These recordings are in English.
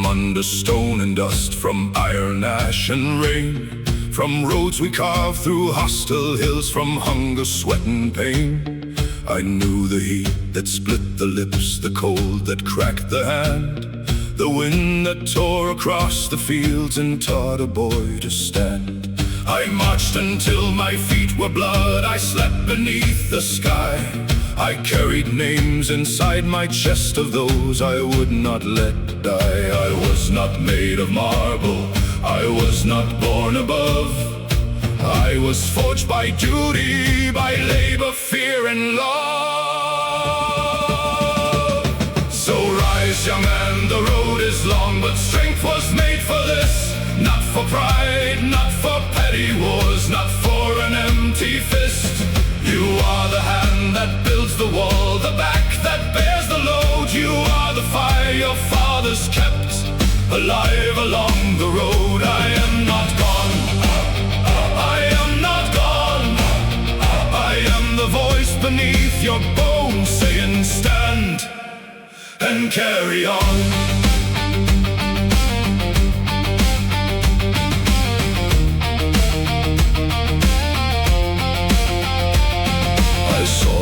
from under stone and dust, from iron, ash and rain, from roads we carved through hostile hills, from hunger, sweat and pain. I knew the heat that split the lips, the cold that cracked the hand, the wind that tore across the fields and taught a boy to stand. I marched until my feet were blood, I slept beneath the sky. I carried names inside my chest of those I would not let die. I was not made of marble, I was not born above. I was forged by duty, by labor, fear and love. So rise, young man, the road is long, but strength was made for this. Not for pride, not for petty wars, not for an empty fist. You are the hand that builds the wall, the back that bears the load. You are the fire your fathers kept alive along the road. I am not gone, I am not gone. I am the voice beneath your bones saying stand and carry on.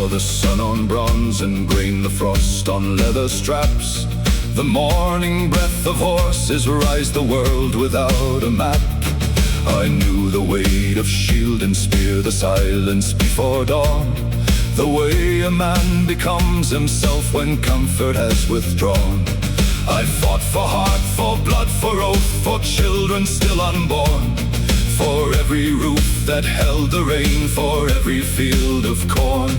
The sun on bronze and grain, the frost on leather straps. The morning breath of horses rise the world without a map. I knew the weight of shield and spear, the silence before dawn, the way a man becomes himself when comfort has withdrawn. I fought for heart, for blood, for oath, for children still unborn, for every roof that held the rain, for every field of corn.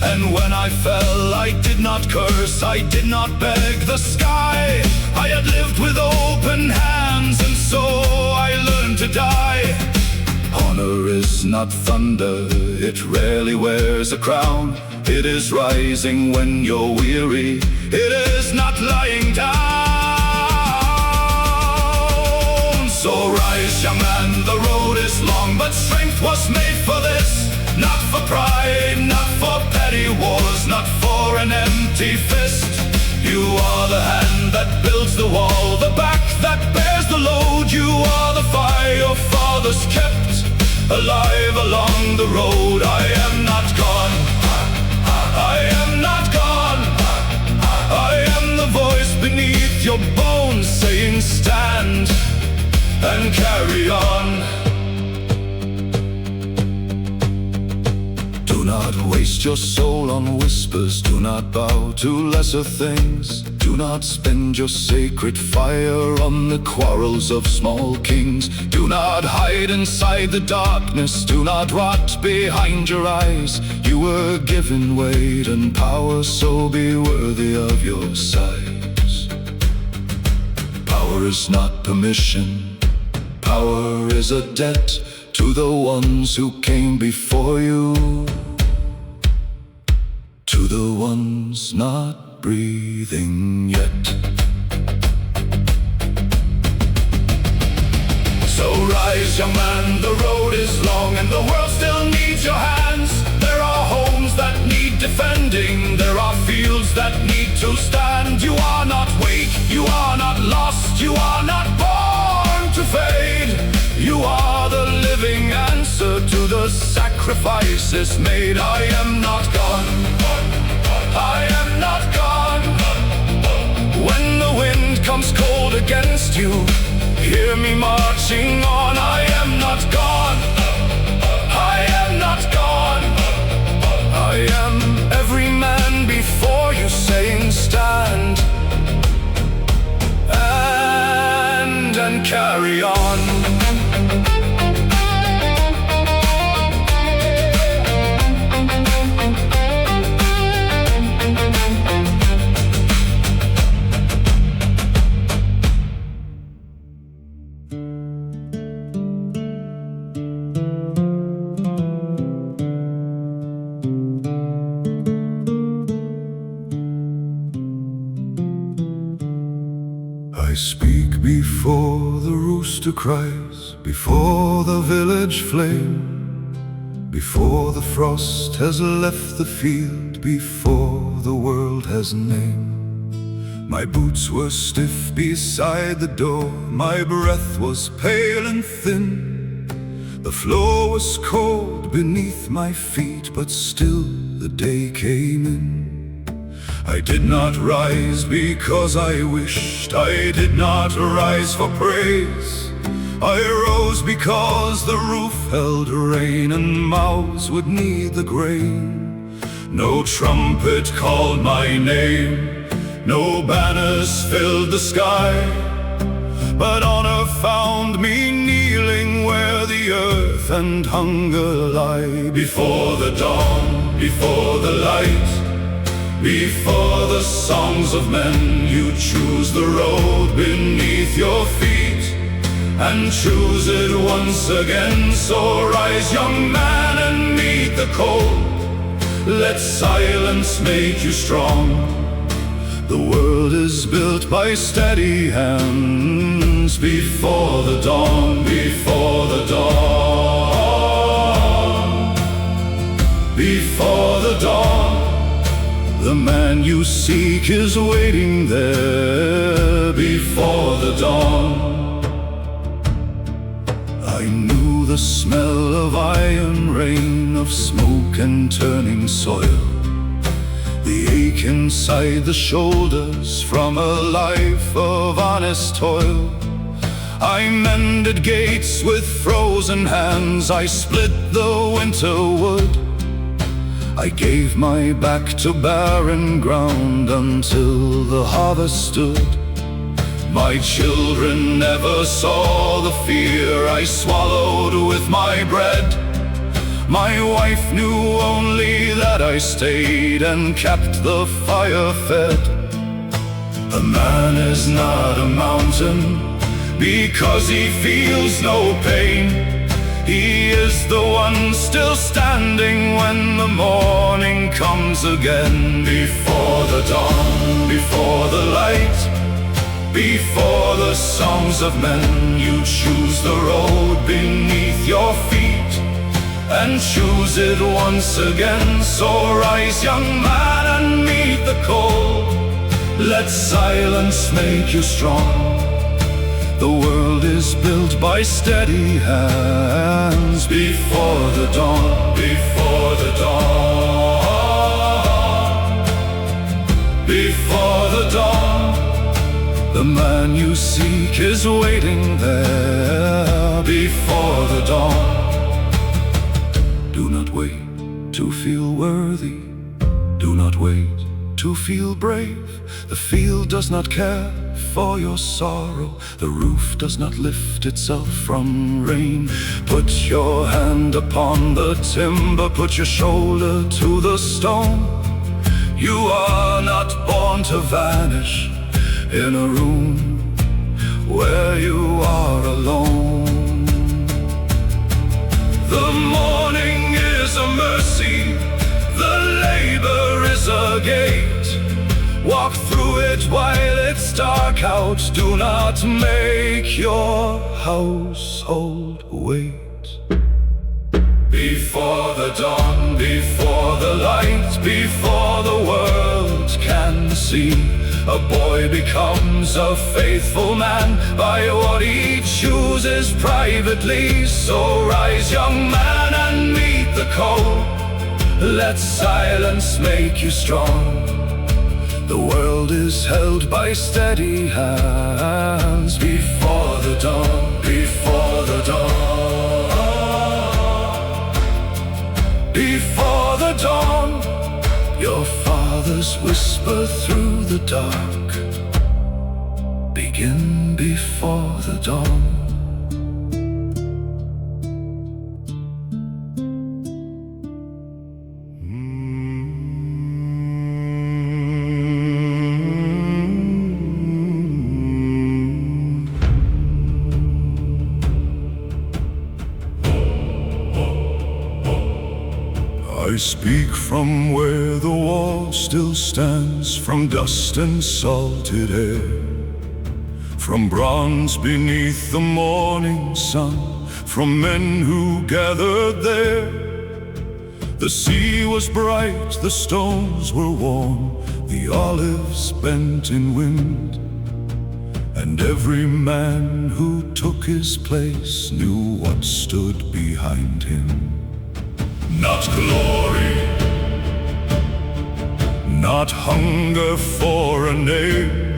And when I fell, I did not curse, I did not beg the sky. I had lived with open hands, and so I learned to die. Honor is not thunder, it rarely wears a crown. It is rising when you're weary, it is not lying down. So rise, young man, the road is long, but strength was made for this. Not for pride, not for petty wars, not for an empty fist. You are the hand that builds the wall, the back that bears the load. You are the fire your fathers kept alive along the road. I am not gone, I am not gone. I am the voice beneath your bones saying stand and carry on. Do not waste your soul on whispers, do not bow to lesser things. Do not spend your sacred fire on the quarrels of small kings. Do not hide inside the darkness, do not rot behind your eyes. You were given weight and power, so be worthy of your size. Power is not permission, power is a debt to the ones who came before you, to the ones not breathing yet. So rise, young man, the road is long and the world still needs your hands. There are homes that need defending, there are fields that need to stand. You are not weak, you are not lost, you are not born to fade. You are the living answer to the sacrifices made. I am not gone, I am not gone. When the wind comes cold against you, hear me marching on. I am not gone, I am not gone. I am every man before you saying stand and carry on. I speak before the rooster cries, before the village flame, before the frost has left the field, before the world has name. My boots were stiff beside the door, my breath was pale and thin. The floor was cold beneath my feet, but still the day came in. I did not rise because I wished, I did not rise for praise. I rose because the roof held rain and mouths would need the grain. No trumpet called my name, no banners filled the sky, but honor found me kneeling where the earth and hunger lie. Before the dawn, before the light, before the songs of men, you choose the road beneath your feet and choose it once again. So rise, young man, and meet the cold. Let silence make you strong. The world is built by steady hands. Before the dawn, before the dawn, before the dawn, the man you seek is waiting there. Before the dawn, I knew the smell of iron rain, of smoke and turning soil, the ache inside the shoulders from a life of honest toil. I mended gates with frozen hands, I split the winter wood. I gave my back to barren ground until the harvest stood. My children never saw the fear I swallowed with my bread. My wife knew only that I stayed and kept the fire fed. A man is not a mountain because he feels no pain. He is the one still standing when the morning comes again. Before the dawn, before the light, before the songs of men, you choose the road beneath your feet and choose it once again. So rise, young man, and meet the cold. Let silence make you strong. The world is built by steady hands. Before the dawn, before the dawn, before the dawn, the man you seek is waiting there. Before the dawn, do not wait to feel worthy, do not wait to feel brave. The field does not care for your sorrow, the roof does not lift itself from rain. Put your hand upon the timber, put your shoulder to the stone. You are not born to vanish in a room where you are alone. The morning is a mercy, the labor is a gate. Walk through it while it's dark out. Do not make your household wait. Before the dawn, before the light, before the world can see, a boy becomes a faithful man by what he chooses privately. So rise, young man, and meet the cold. Let silence make you strong. The world is held by steady hands. Before the dawn, before the dawn, before the dawn, your fathers whisper through the dark. Begin before the dawn. I speak from where the wall still stands, from dust and salted air, from bronze beneath the morning sun, from men who gathered there. The sea was bright, the stones were warm, the olives bent in wind, and every man who took his place knew what stood behind him. Not glory, not hunger for a name,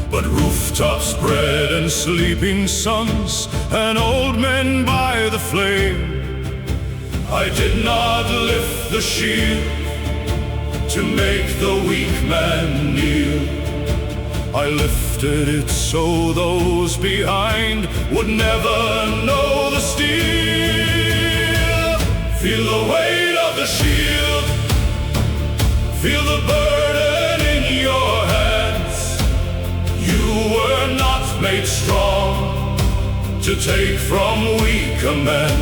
but rooftops, bread, and sleeping sons, and old men by the flame. I did not lift the shield to make the weak man kneel. I lifted it so those behind would never know the steel. Feel the weight of the shield, feel the burden in your hands. You were not made strong to take from weaker men.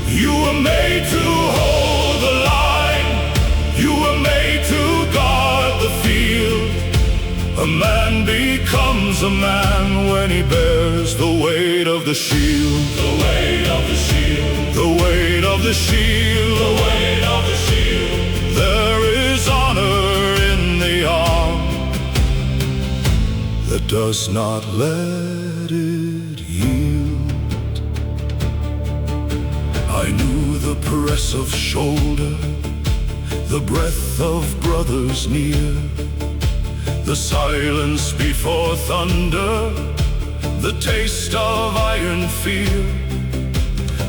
You were made to hold the line, you were made to guard the field. A man becomes a man when he bears the weight of the shield. The weight of the shield, the weight of the shield, the weight of the shield. There is honor in the arm that does not let it yield. I knew the press of shoulder, the breath of brothers near, the silence before thunder, the taste of iron fear.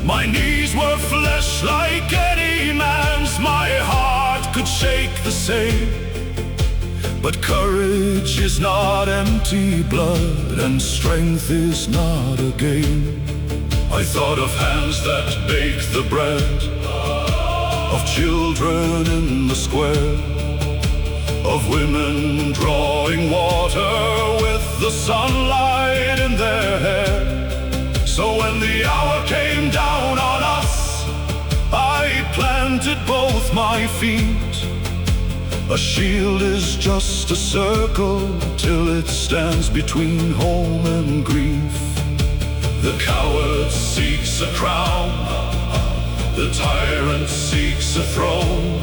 My knees were flesh like any man's, my heart could shake the same. But courage is not empty blood, and strength is not a game. I thought of hands that bake the bread, of children in the square, of women drawing water with the sunlight in their hair. So when the hour came down on us, I planted both my feet. A shield is just a circle till it stands between home and grief. The coward seeks a crown, the tyrant seeks a throne.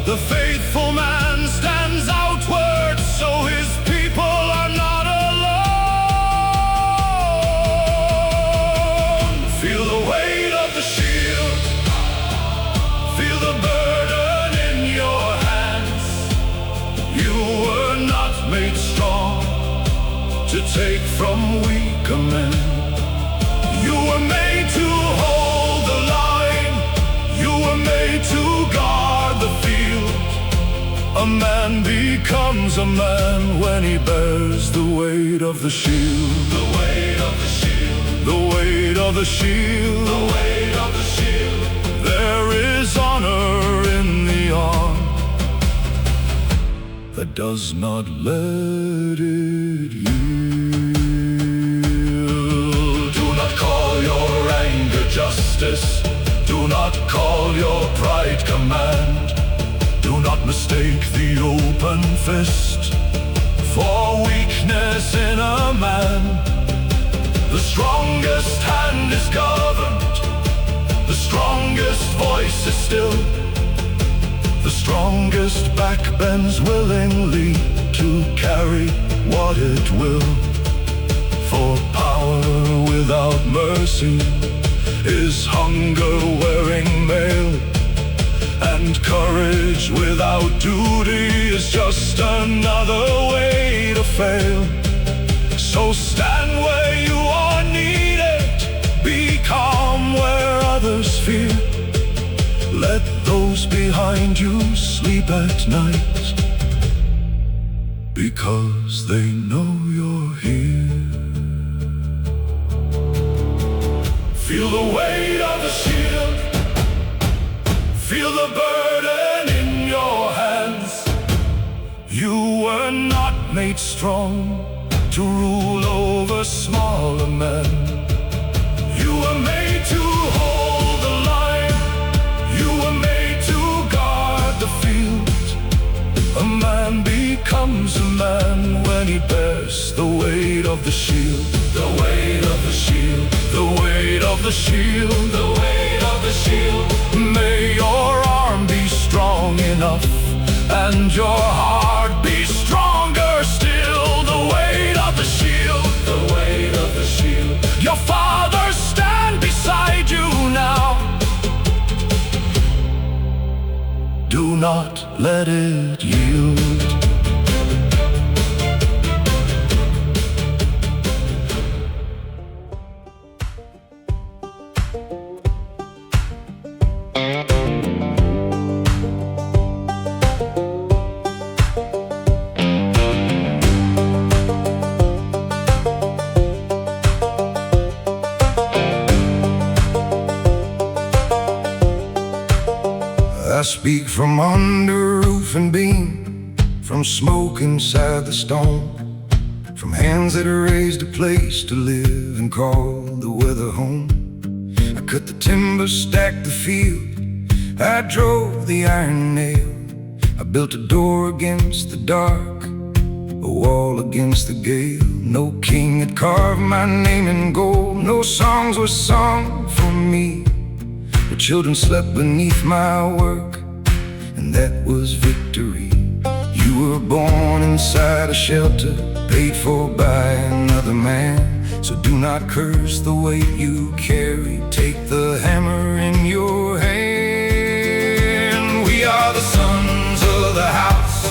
The faithful man stands outward, so his people are not alone. Feel the weight of the shield, feel the burden in your hands. You were not made strong to take from weaker men. You were made to hold the line, you were made to guard the field. A man becomes a man when he bears the weight of the shield. The weight of the shield, the weight of the shield, the weight of the shield. There is honor in the arm that does not let it yield. Do not call your anger justice, do not call your pride command. Do not mistake the open fist for weakness in a man. The strongest hand is governed, the strongest voice is still. The strongest back bends willingly to carry what it will. For power without mercy is hunger wearing mail, and courage without duty is just another way to fail. So stand where you are needed, be calm where others fear. Let those behind you sleep at night, because they know you're here. Feel the weight of the shield, feel the burden in your hands. You were not made strong to rule over smaller men. You were made to hold the line, you were made to guard the field. A man becomes a man when he bears the weight of the shield. The weight of the shield, the weight of the shield, the weight of the shield. May your arm be strong enough and your heart be stronger still. The weight of the shield, the weight of the shield. Your fathers stand beside you now. Do not let it yield. I speak from under roof and beam, from smoke inside the stone, from hands that raised a place to live and call the weather home. I cut the timber, stacked the field, I drove the iron nail. I built a door against the dark, a wall against the gale. No king had carved my name in gold, no songs were sung for me. The children slept beneath my work, and that was victory. You were born inside a shelter, paid for by another man. So do not curse the weight you carry, take the hammer in your hand. We are the sons of the house,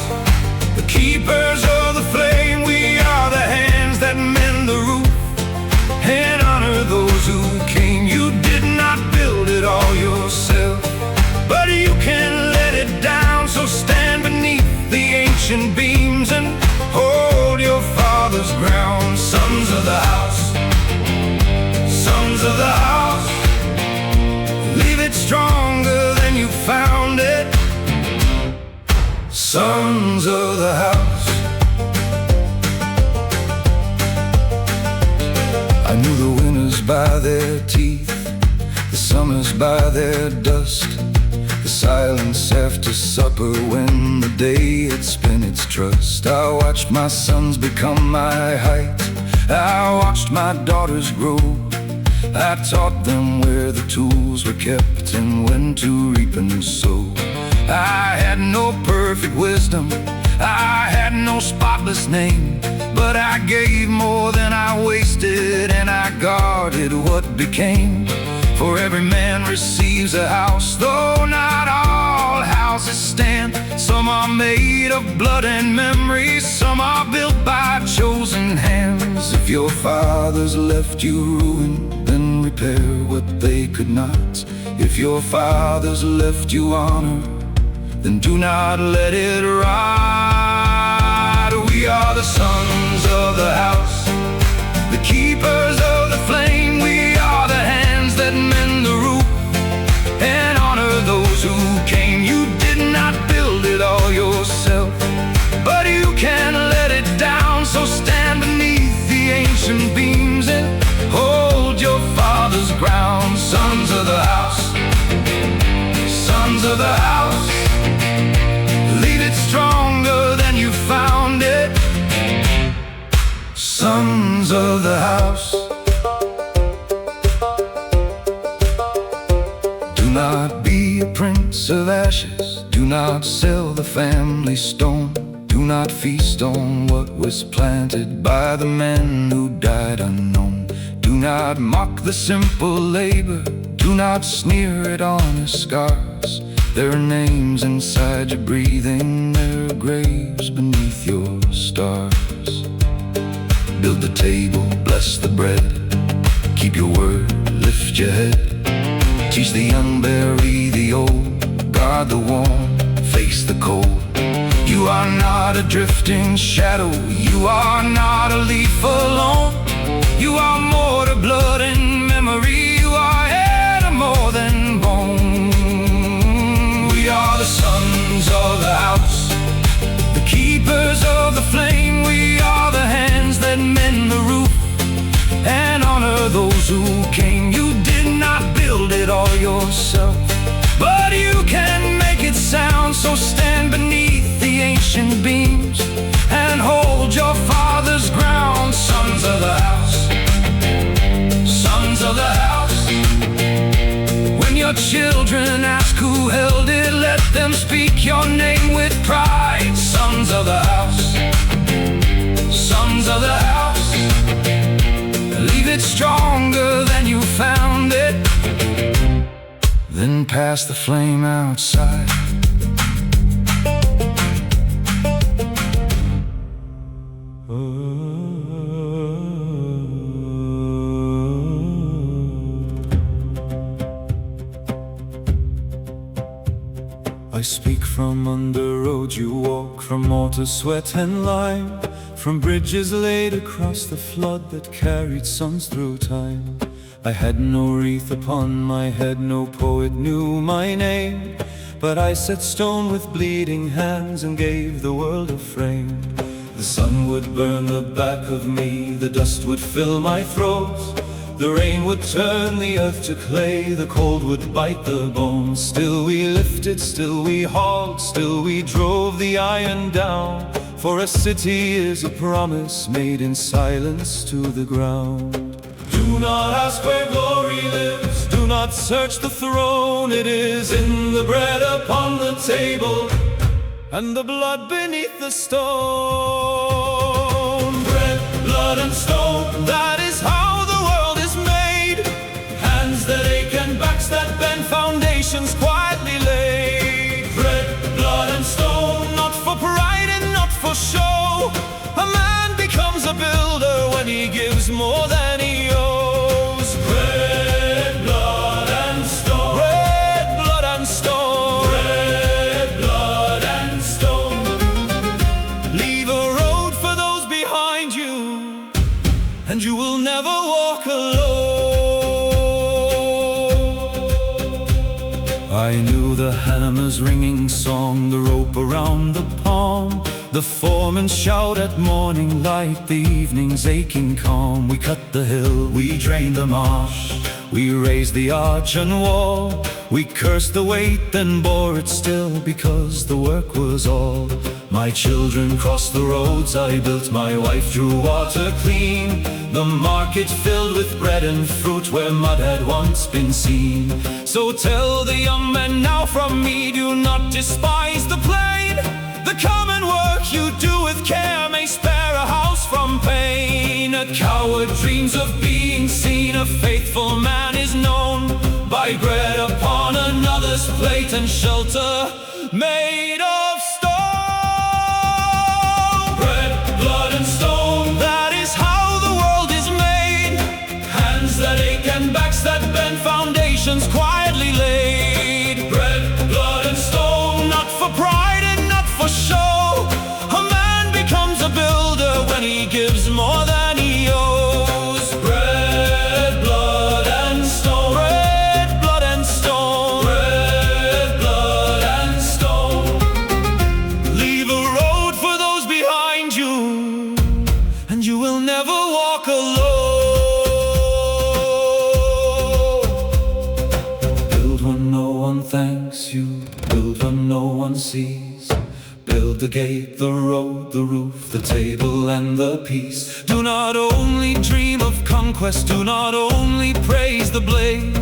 the keepers of the flame. We are the hands that mend the roof and honor those who came. You did not build it all yourself, but you can let it down. So stand beneath the ancient beams and hold your father's ground. Sons of the house, sons of the house, leave it stronger than you found it. Sons of the house. I knew the winners by their teeth, the summers by their dust, the silence after supper when the day had spent its trust. I watched my sons become my height, I watched my daughters grow. I taught them where the tools were kept and when to reap and sow. I had no perfect wisdom, I had no spotless name, but I gave more than I wasted, and I guarded what became. For every man receives a house, though not all houses stand. Some are made of blood and memories, some are built by chosen hands. If your fathers left you ruined, then repair what they could not. If your fathers left you honor, then do not let it rot. We are the sons of the house, the keepers of the flame. We are the hands that mend the roof and honor those who came. You did not build it all yourself, but you can let it down. So stand beneath the ancient beams and hold your father's ground. Sons of the house, sons of the house, leave it stronger than you found it. Sons of the house. Do not be a prince of ashes, do not sell the family stone. Do not feast on what was planted by the men who died unknown. Do not mock the simple labor, do not sneer at honest scars. There are names inside your breathing, there are graves beneath your stars. Build the table, bless the bread, keep your word, lift your head. Teach the young, bury the old, guard the warm, face the cold. You are not a drifting shadow, you are not a leaf alone. You are more to blood and memory, you are hair to more than bone. We are the sons of the house, the keepers of the flame. We are the hands that mend the roof and honor those who came. You did not build it all yourself, but you can make it sound. So stand beneath the ancient beams and hold your father's ground. Sons of the house, sons of the house. When your children ask who held it, let them speak your name with pride. Sons of the house, sons of the house, leave it stronger than you found it, then pass the flame outside. I speak from under roads you walk, from mortar, sweat and lime, from bridges laid across the flood that carried sons through time. I had no wreath upon my head, no poet knew my name, but I set stone with bleeding hands and gave the world a frame. The sun would burn the back of me, the dust would fill my throat, the rain would turn the earth to clay, the cold would bite the bones. Still we lifted, still we hauled, still we drove the iron down, for a city is a promise made in silence to the ground. Do not ask where glory lives, do not search the throne. It is in the bread upon the table and the blood beneath the stone. Bread, blood and stone, that is how the world is made. Hands that ache and backs that bend, foundations quietly laid. Bread, blood and stone, not for pride and not for show. A man becomes a builder when he gives more than he owes. Bread, blood and stone. Bread, blood and stone. Bread, blood and stone. Leave a road for those behind you, and you will never walk alone. I knew the hammer's ringing song, the rope around the palm, the foreman's shout at morning light, the evening's aching calm. We cut the hill, we drained the marsh, we raised the arch and wall. We cursed the weight, then bore it still, because the work was all. My children crossed the roads I built, my wife drew water clean, the market filled with bread and fruit where mud had once been seen. So tell the young men now from me, do not despise the plain. The common work you do with care may spare a house from pain. A coward dreams of being seen, a faithful man is known by bread upon another's plate and shelter made of stone. Bread, blood and stone, that is how the world is made. Hands that ache and backs that bend, foundations quietly laid. Bread, blood and stone, not for pride and not for show. A man becomes a builder when he gives more than he owes. Bread, blood and stone. Bread, blood and stone. Bread, blood and stone. Leave a road for those behind you, and you will never walk alone. Build when no one thanks you, build when no one sees. Build the gate, the road, the roof, the table and the peace. Do not only dream of conquest, do not only praise the blade.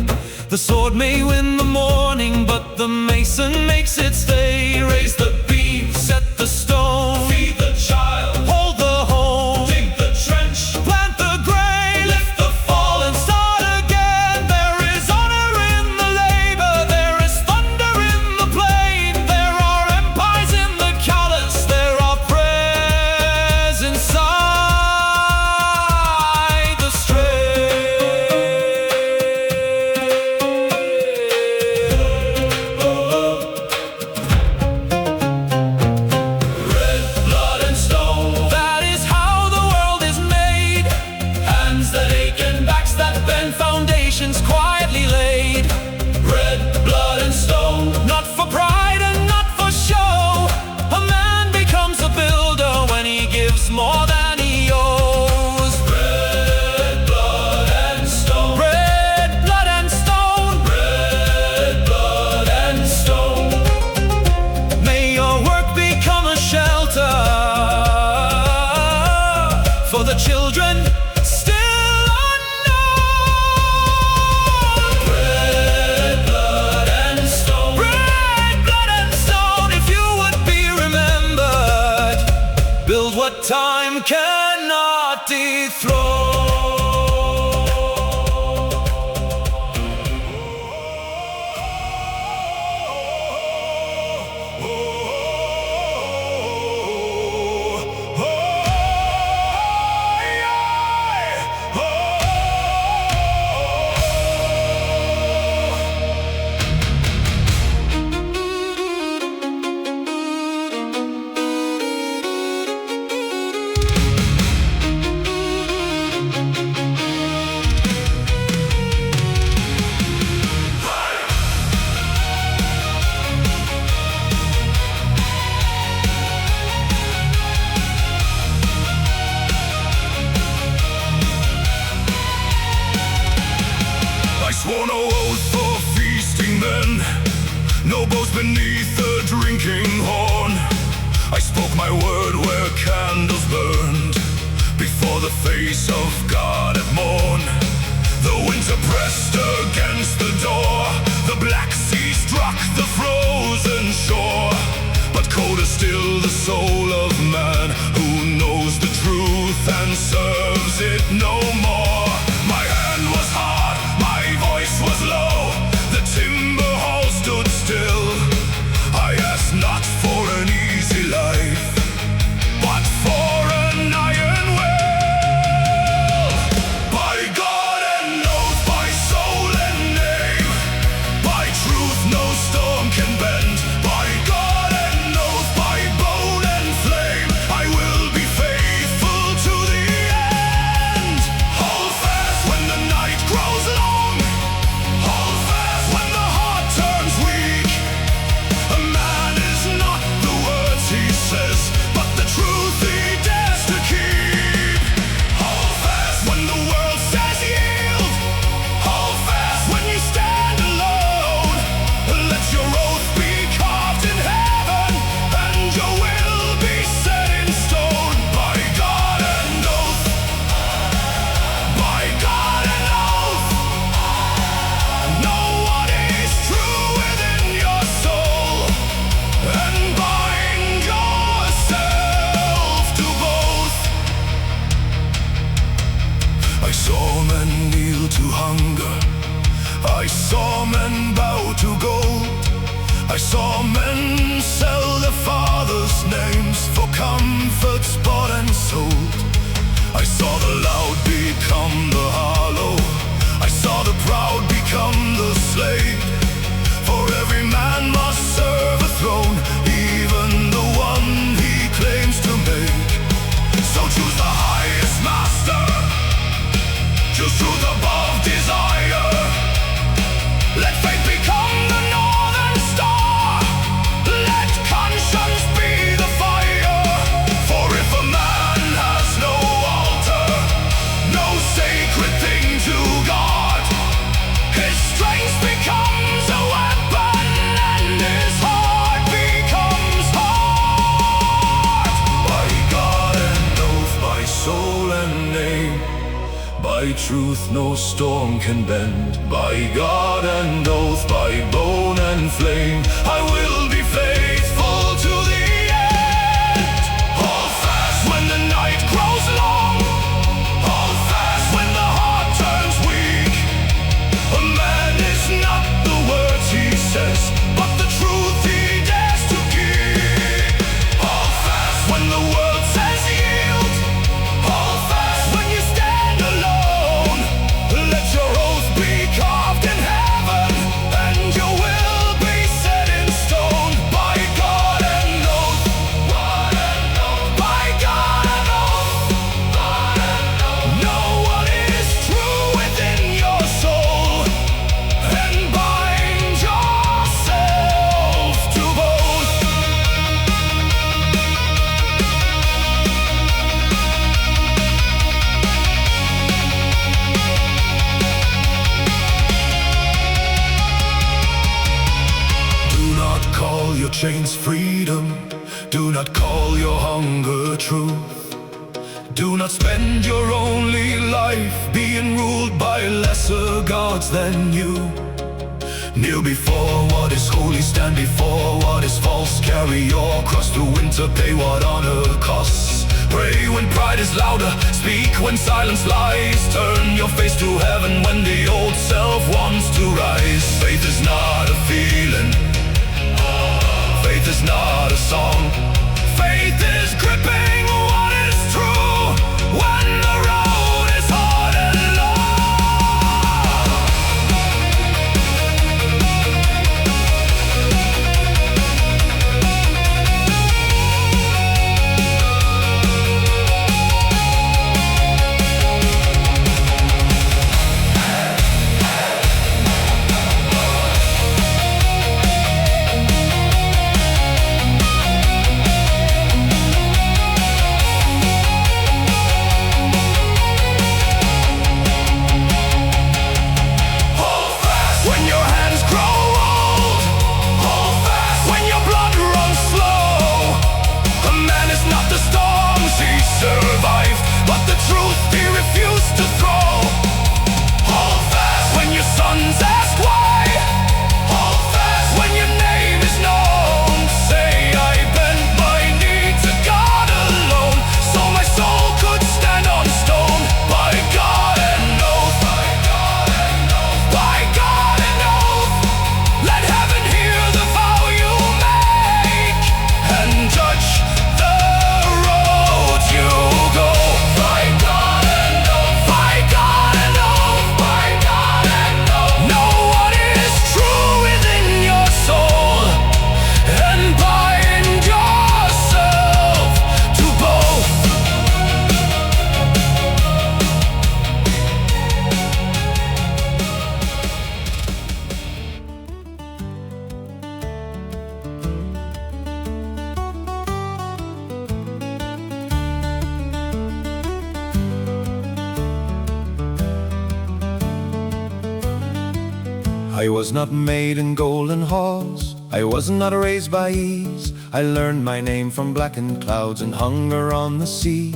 The sword may win the morning, but the mason makes it stay. Raise the beam, set the stone, feed the child, hold the home, dig the trench, plant the grain, lift the fallen, start again. There is honor in the labor, there is thunder in the plain. There are empires in the callous, there are prayers inside the Red, blood and stone, that is how the world is made. Hands that ache and backs that bend, foundations quietly laid. Red, blood and stone, not for pride and not for show. A man becomes a builder when he gives more than he owes. Red, blood and stone. Red, blood and stone. Red, blood and stone. May your work become a shelter for the children still unknown. man cannot dethrone. Swore no oath for feasting men, no boast beneath the drinking horn. I spoke my word where candles burned, before the face of God at morn. The winter pressed against the door, the black sea struck the frozen shore. But colder still the soul of man, who knows the truth and serves it no more. My hand was hard, my voice was low, the timber hall stood still. I asked not for an easy life, but for an iron will. By God and oath, by soul and name, by truth no storm can bend. By God and oath, by bone and flame, I will be faithful to the end. Hold fast when the night grows long, hold fast when the heart turns weak. A man is not the words he says, but the truth he dares to keep. Hold fast when the world says yield, hold fast when you stand alone. Let your oath be carved in heaven, and your will be set in stone. By God and oath, by God and oath, know what is true within your soul, and bind yourself to both. I saw men kneel to hunger, I saw men bow to gold, I saw men sell their fathers' names for comfort bought and sold. I saw the loud become the hollow, I saw the proud become the slave. For every man must serve a throne, even the one he claims to make. So choose the highest master, choose truth above desire. Let faith become the northern star, let conscience be the fire. For if a man has no altar, no sacred thing to God, his strength becomes a weapon, and his heart becomes hard. By God and oath, by soul and name, by truth no storm can bend. By God and oath, by bone and flame, I will be faithful to the end. Hold fast when the night grows long, hold fast when the heart turns weak. A man is not the words he says, but the truth he dares to keep. Hold fast when the world says yield, hold fast when you stand alone. Let your oath be carved in heaven, and your will be set in stone. By God and oath, by God and oath, know what is true within your soul, and bind yourself to both. Do not call your chains freedom, do not call your hunger truth. Do not spend your only life being ruled by lesser gods than you. Kneel before what is holy, stand before what is false. Carry your cross through winter, pay what honor costs. Pray when pride is louder, speak when silence lies. Turn your face to heaven when the old self wants to rise. Faith is not a feeling, faith is not a song. Faith is gripping what is true when the road is hard and long. I was not made in golden halls, I was not raised by ease. I learned my name from blackened clouds and hunger on the sea.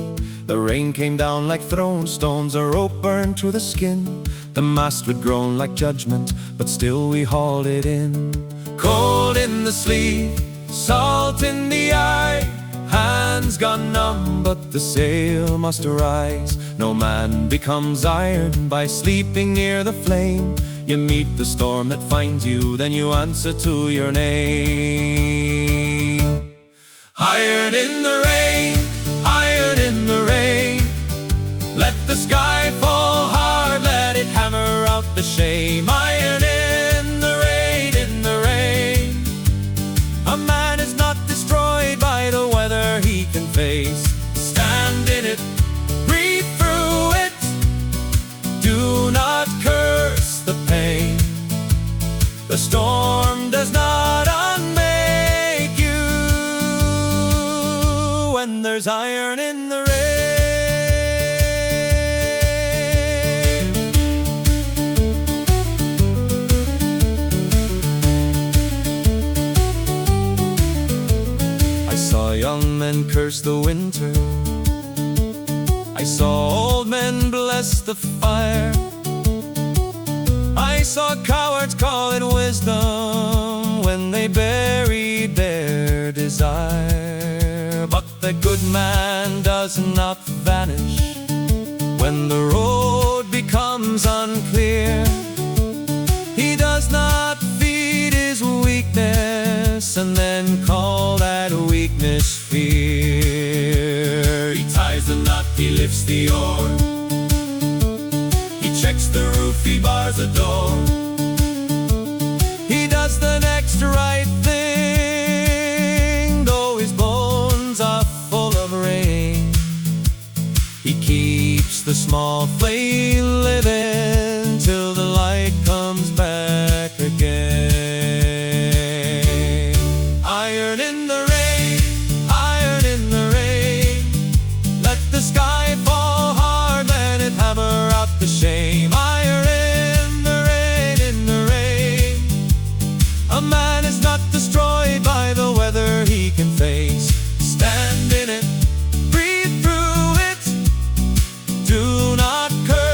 The rain came down like thrown stones, a rope burned through the skin. The mast would groan like judgment, but still we hauled it in. Cold in the sleeve, salt in the eye, hands gone numb, but the sail must rise. No man becomes iron by sleeping near the flame. You meet the storm that finds you, then you answer to your name. Iron in the rain, iron in the rain. Let the sky fall hard, let it hammer out the shame. Iron in the rain, in the rain. A man is not destroyed by the weather he can face. Stand in it, breathe through it. Do not curse the pain. The storm does not unmake you when there's iron in the rain. I saw young men curse the winter, I saw old men bless the fire, I saw cowards call it wisdom when they buried their desire. But the good man does not vanish when the road becomes unclear. He does not feed his weakness and then call that weakness fear. He ties the knot, he lifts the oar, he checks the roof, he bars the door. He does the next right thing, though his bones are full of rain. He keeps the small flame living till the light comes back again. Iron in the rain, iron in the rain. Let the sky fall hard, let it hammer out the shame. Iron in the rain, in the rain. A man is not destroyed by the weather he can face. Stand in it, breathe through it. Do not curse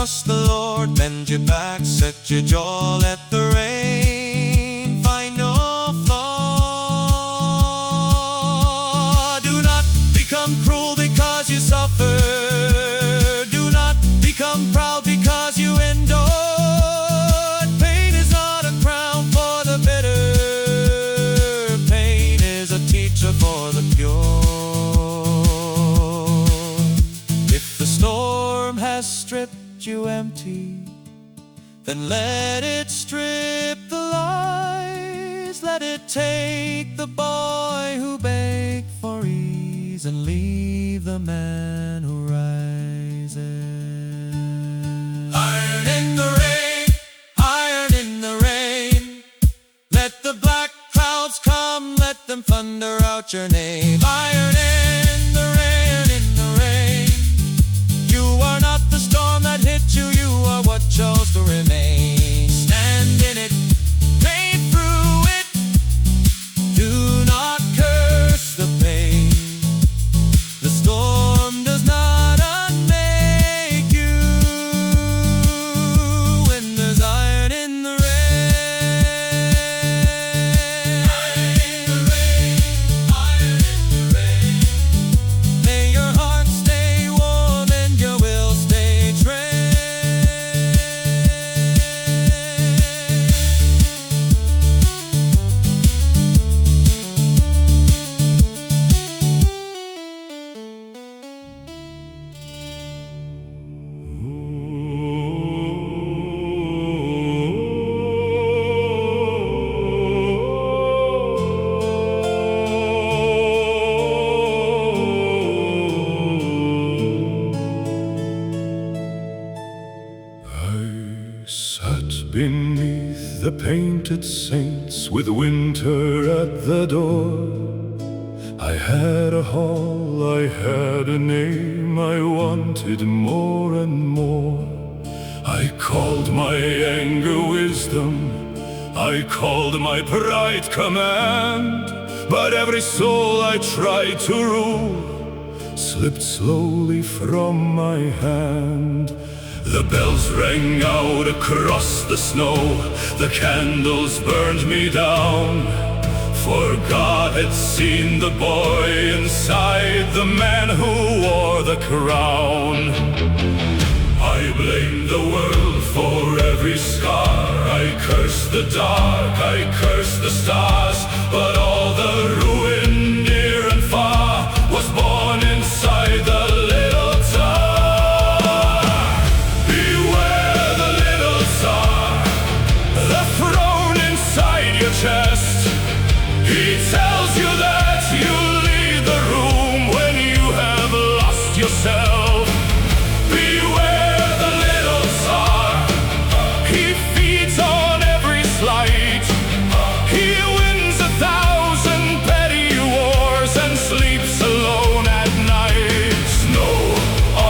trust the Lord, bend your back, set your jaw, let the rain find no flaw. Do not become cruel because you suffer. Do not become proud because you endure. Pain is not a crown for the bitter. Pain is a teacher for the pure. If the storm has stripped you empty, then let it strip the lies. Let it take the boy who begged for ease and leave the man who rises. Iron in the rain, iron in the rain. Let the black clouds come, let them thunder out your name. Iron in the rain, in the rain. You are not the storm that hit you, you are what chose to remain. Stand in it, pain through it. Do not curse the pain. The storm does not unmake you. When there's iron in the rain. Iron in the rain, iron in the rain. May your heart stay warm and your will stay trained. I sat beneath the painted saints with winter at the door. I had a hall, I had a name, I wanted more and more. I called my anger wisdom, I called my pride command. But every soul I tried to rule slipped slowly from my hand. The bells rang out across the snow, the candles burned me down. For God had seen the boy inside, the man who wore the crown. I blamed the world for every scar, I cursed the dark, I cursed the stars. But all the ruin near and far was born inside the little tower. Beware the little Tsar, the throne inside your chest. He tells you that you leave the room when you have lost yourself. Beware the little Tsar, he feeds on every slight. He wins 1,000 petty wars and sleeps alone at night. Snow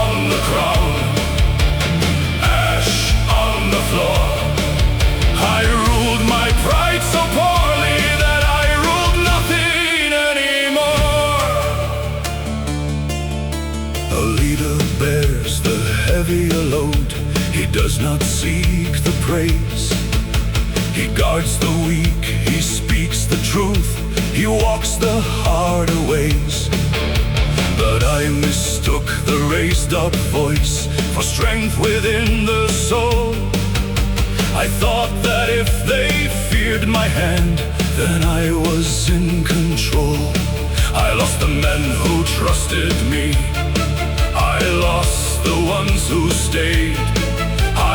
on the crown, ash on the floor. I ruled my pride so poorly that I ruled nothing anymore. A leader bears the heavier load, he does not seek the praise. He guards the weak, he speaks the truth, he walks the harder ways. But I mistook the raised up voice for strength within the soul. I thought that if they feared my hand, then I was in control. I lost the men who trusted me, I lost the ones who stayed.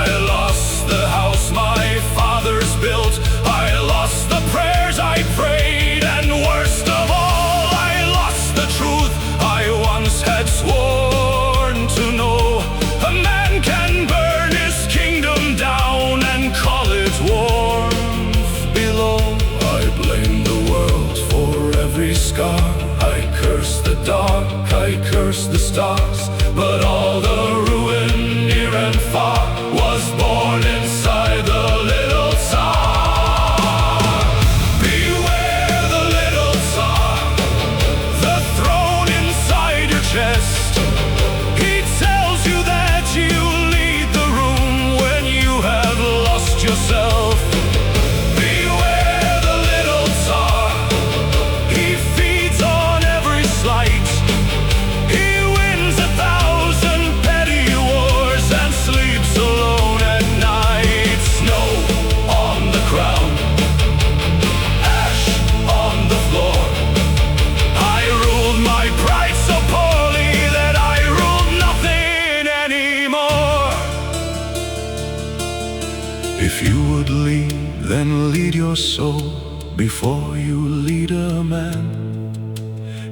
I lost the house my fathers built, I lost the prayers I prayed. And worst of all, I lost the truth I once had sworn to know. A man can burn his kingdom down and call it warmth below. I blame the world for every scar, I curse the dark, I curse the stars. But all the ruin near and far was born inside the little Tsar. Beware the little Tsar, the throne inside your chest. He tells you that you lead the room can lead your soul before you lead a man.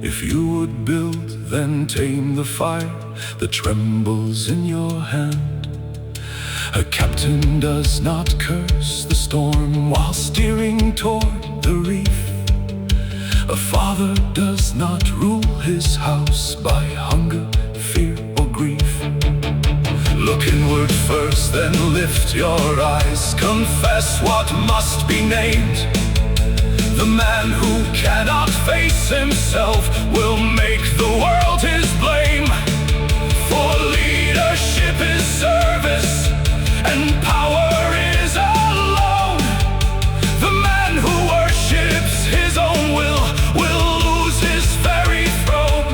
If you would build, then tame the fire that trembles in your hand. A captain does not curse the storm while steering toward the reef. A father does not rule his house by hunger, fear, or grief. Look inward first, then lift your eyes. Confess what must be named. The man who cannot face himself will make the world his blame. For leadership is service, and power is alone. The man who worships his own will lose his very throne.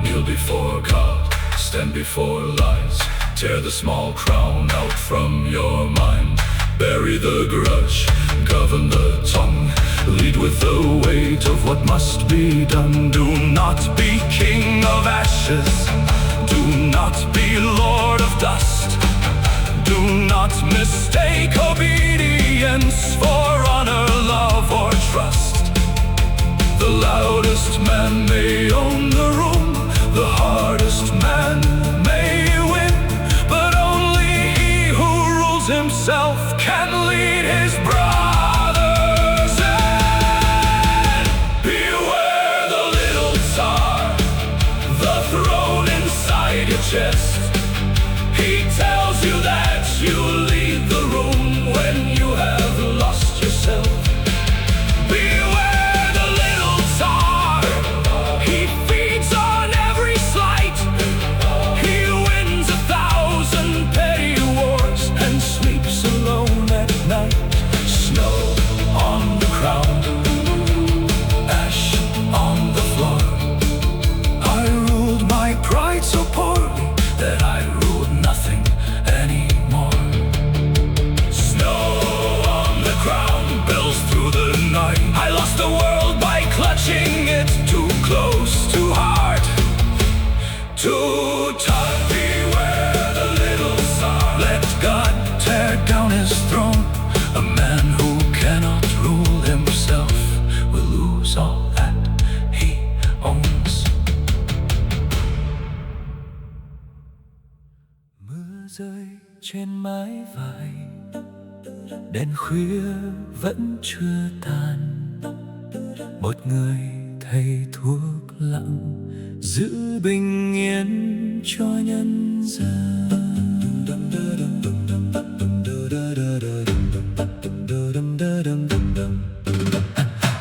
Kneel before God, stand before lies. Tear the small crown out from your mind. Bury the grudge, govern the tongue. Lead with the weight of what must be done. Do not be king of ashes. Do not be lord of dust. Do not mistake obedience for honor, love, or trust. The loudest man may own the room. The hardest man may win. But only he who rules himself can lead his brothers. And beware the little tsar, the throne inside your chest. He tells you that you lead the room when you have lost yourself. Beware the little tsar, he feeds on every slight. He wins 1,000 petty wars and sleeps alone at night. Snow on the crown, ash on the floor. I ruled my pride so poorly that I ruled nothing anymore. Snow on the crown, bells through the night. I lost the world by clutching it too close, too hard, too tight. Beware the little tsar. Let God tear down his throne. A man who cannot rule himself will lose all that he owns. Mưa rơi trên mái vải, đèn khuya vẫn chưa tàn. Một người thầy thuốc lặng giữ bình yên cho nhân gian.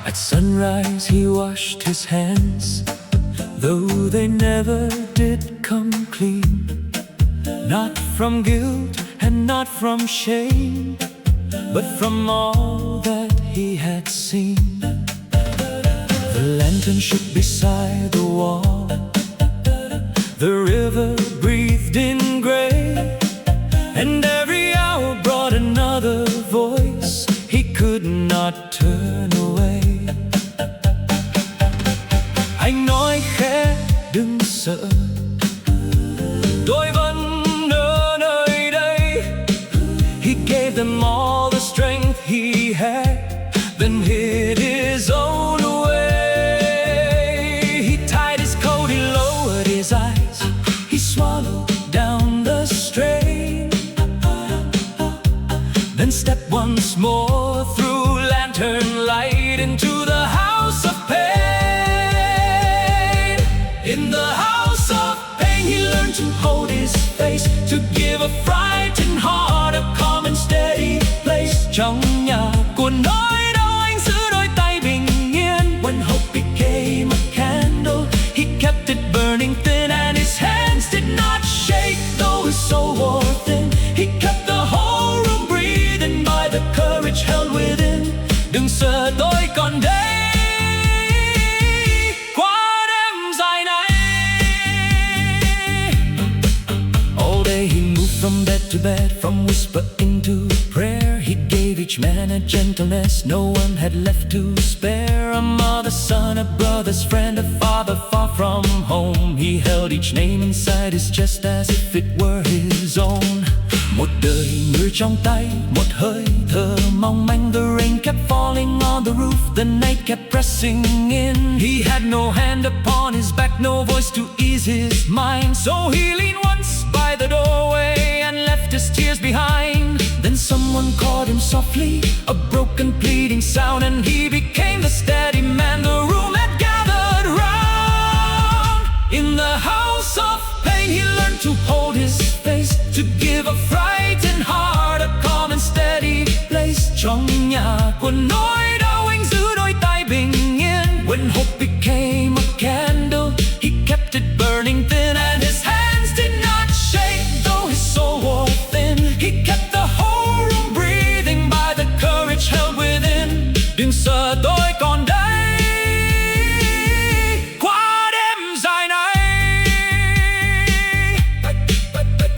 At sunrise he washed his hands, though they never did come clean. Not from guilt and not from shame, but from all that he had seen. The lantern shook beside the wall. The river breathed in gray, and every hour brought another voice he could not turn away. Anh nói khẽ đừng sợ, tôi vẫn ở nơi đây. He gave them all the strength he had, then hid his own away. He tied his coat, he lowered his eyes, he swallowed down the strain, then stepped once more through lantern light into the house of pain. In the house of pain he learned to hold his face, to give a frightened heart a calm and steady place. Trong nhà của nỗi đau anh giữ đôi tay bình yên. When hope became a candle, he kept it burning thin, and his hands did not shake, though his soul wore thin. He kept the whole room breathing by the courage held within. Đừng sợ, tôi còn đây. Qua đêm dài này, all day he moved from bed to bed, from whisper into prayer. He gave each man a gentleness no one had left to spare. A mother's son, a brother's friend, a father far from home. He held each name inside his chest as if it were his own. Một đời người trong tay, một hơi thở mong manh. The rain kept falling on the roof, the night kept pressing in. He had no hand upon his back, no voice to ease his mind. So he leaned once by the doorway and left his tears behind. Then someone called him softly, a broken pleading sound, and he became the steady man the room had gathered round. In the house of pain he learned to hold his face, to give a frightened heart a calm and steady place. Trong nhà của nỗi đau anh giữ đôi tay bình yên. When hope became a candle, he kept it burning thin, and his hands did not shake though his soul wore thin. He kept the whole room breathing by the courage held within. Đừng sợ tôi còn đây, qua đêm dài này.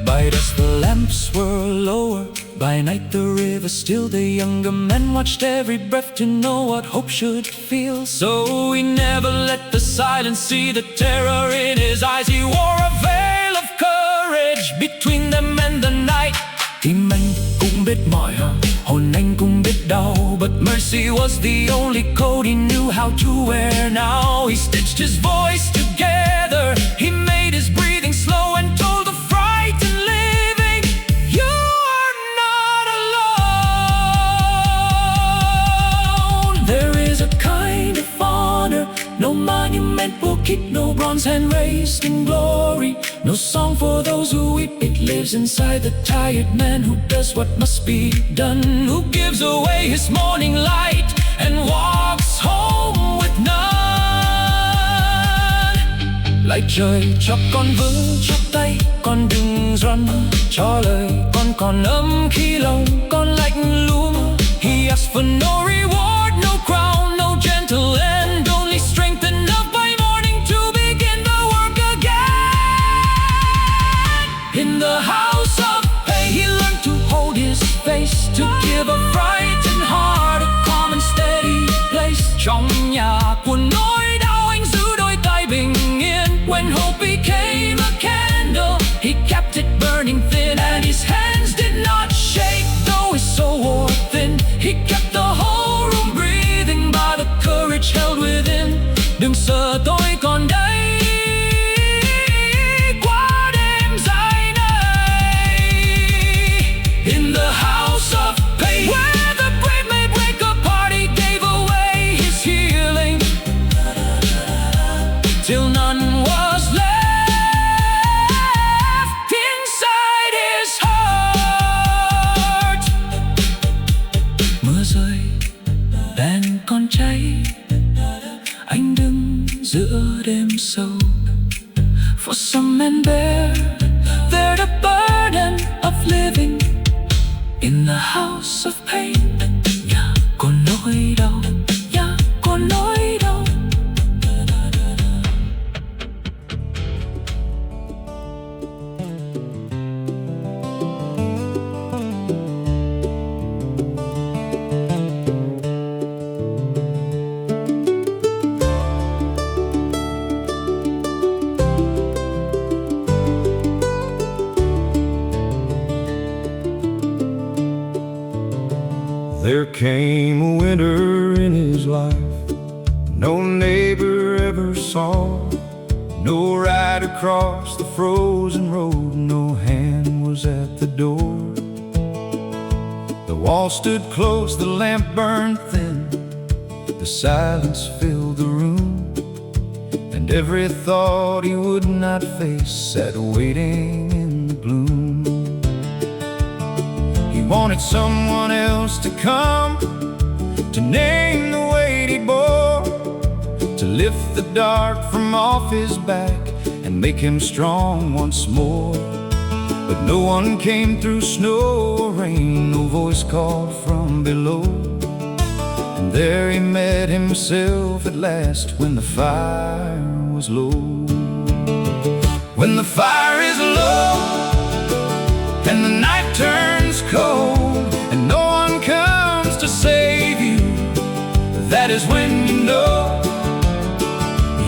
By dusk the lamps were lower, by night the river still. The younger men watched every breath to know what hope should feel. So he never let the silence see the terror in his eyes. He wore a veil of courage between them and the night. Tim anh cũng biết mỏi, hồn anh cũng biết đau, but mercy was the only code he knew how to wear now. He stitched his voice together, he made his breathing slow, and told the frightened living, you are not alone. There is a kind of honor no monument will keep, no bronze hand raised in glory, no song for those who weep. It lives inside the tired man who does what must be done, who gives away his morning light and walks home with none. Lạy trời cho con vững chắp tay, con đừng run, cho lời con còn ấm khi lòng con lạnh lùng. He asked for no reward, no crown, no gentle end, only strength enough by morning to begin the work again. In the house of pain he learned to hold his face, to give a frightened heart a calm and steady place. Trong nhà của nỗi đau anh giữ đôi tay bình yên. When hope became a candle, he kept it burning thin, and his hands did not shake though his soul wore thin. He kept the whole room breathing by the courage held within. Đừng sợ tôi còn đây, qua đêm dài này. In the house of pain, where the brave may break apart, he gave away his healing till none was left inside his heart. Mưa rơi, đèn còn cháy, anh đứng giữa đêm sâu. For some men bear the burden of living in the house of pain. Nhà có nỗi đau, nhà có nỗi đau. There came a winter in his life no neighbor ever saw, no ride across the frozen road, no hand was at the door. The wall stood close, the lamp burned thin, the silence filled the room, and every thought he would not face sat waiting in the gloom. He wanted someone else to come, to name the weight he bore, to lift the dark from off his back and make him strong once more. But no one came through snow or rain, no voice called from below. And there he met himself at last when the fire was low. When the fire is low and the night turns cold and no one comes to save you, that is when you know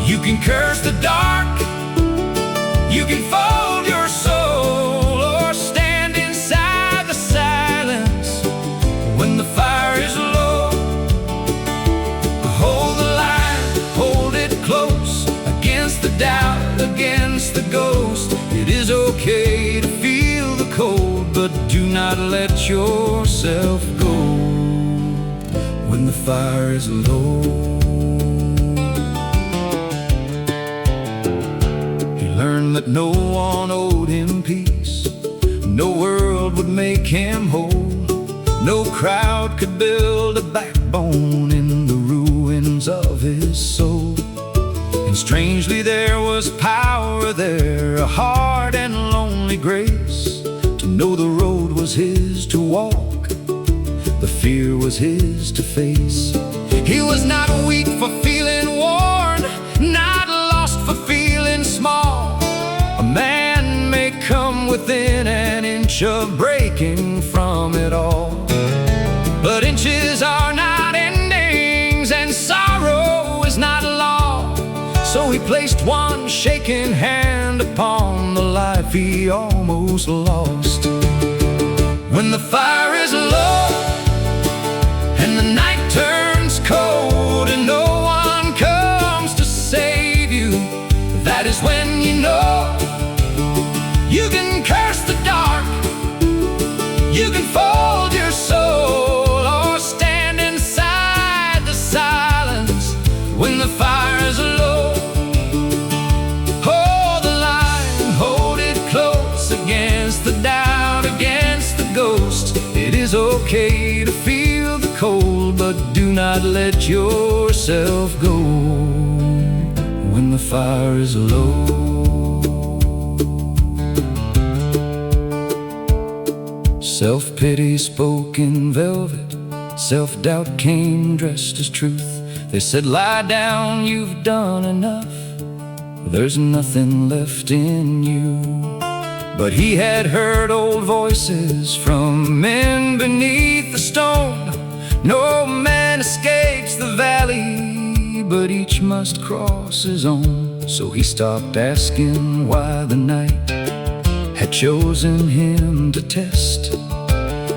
you can curse the dark, you can fold your soul, or stand inside doubt, against the ghost. It is okay to feel the cold, but do not let yourself go when the fire is low. He learned that no one owed him peace, no world would make him whole, no crowd could build a backbone in the ruins of his soul. And strangely there was power there, a hard and lonely grace, to know the road was his to walk, the fear was his to face. He was not weak for feeling worn, not lost for feeling small. A man may come within an inch of breaking from it all, but inches are not endings, and sorrow is not law. So he placed one shaking hand upon the life he almost lost. When the fire is low and the night turns cold and no one comes to save you, that is when you know you can curse the dark, you can fold your soul, or stand inside the silence when the fire is low. Hold the line, hold it close, against the doubt, against the ghost. It is okay to feel the cold, but do not let yourself go when the fire is low. Self-pity spoke in velvet, self-doubt came dressed as truth. They said, lie down, you've done enough, there's nothing left in you. But he had heard old voices from men beneath the stone. No man escapes the valley, but each must cross his own. So he stopped asking why the night had chosen him to test,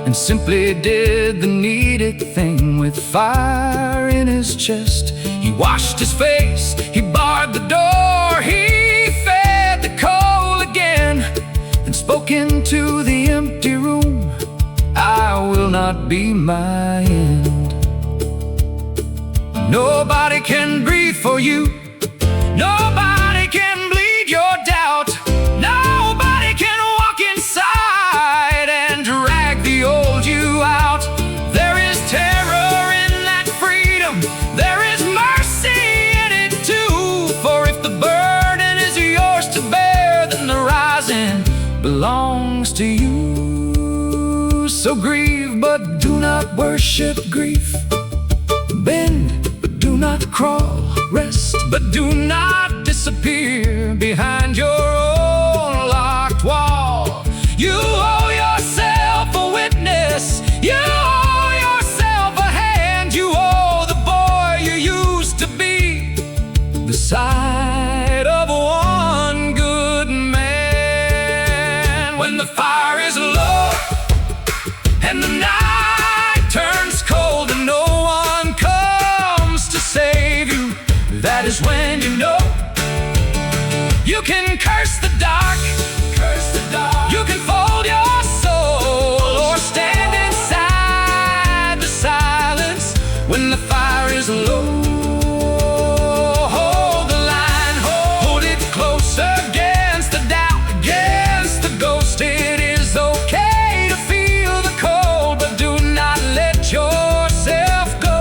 and simply did the needed thing with fire in his chest. He washed his face, he barred the door, he fed the coal again, and spoke into the empty room, I will not be my end. Nobody can breathe for you, nobody can bleed your doubt, nobody can walk inside and drag the old you out. There is terror in that freedom, there is mercy in it too. For if the burden is yours to bear, then the rising belongs to you. So grieve, but do not worship grief. Bend, but do not crawl. Rest, but do not disappear behind your own locked wall. You owe yourself a witness, you owe yourself a hand, you owe the boy you used to be the sight of one good man. When the fire is low and the night turns cold and no one comes to save you, that is when you know you can curse the dark, you can fold your soul, or stand inside the silence when the fire is low. Hold the line, hold it close, against the doubt, against the ghost. It is okay to feel the cold, but do not let yourself go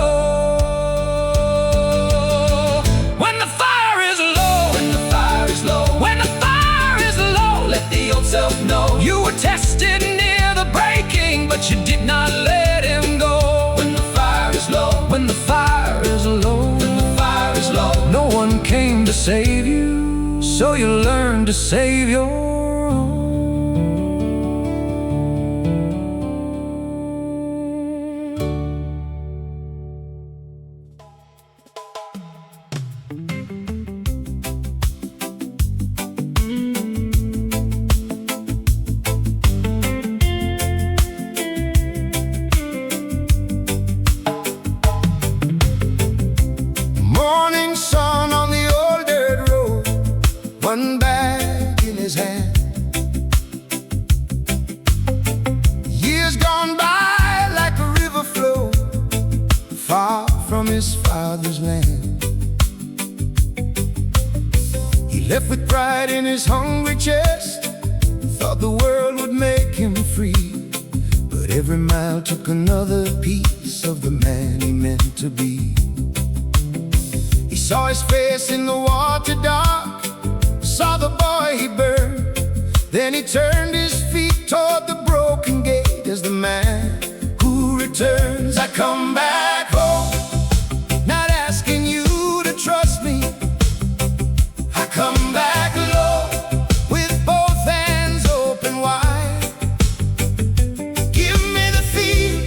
when the fire is low. When the fire is low, when the fire is low, let the old self know you were tested near the breaking, but you did not let him go. When the fire is low, when the fire is low, when the fire is low, no one came to save you, so you learn to save your own. Morning sun on the old dirt road, one bag in his hand. Years gone by like a river flow, far from his father's land. He left with pride in his hungry chest, thought the world would make him free. But every mile took another piece of the man he meant to be. He saw his face in the water dark, saw the boy he burned. Then he turned his feet toward the broken gate as the man who returns. I come back home, not asking you to trust me. I come back low, with both hands open wide. Give me the field,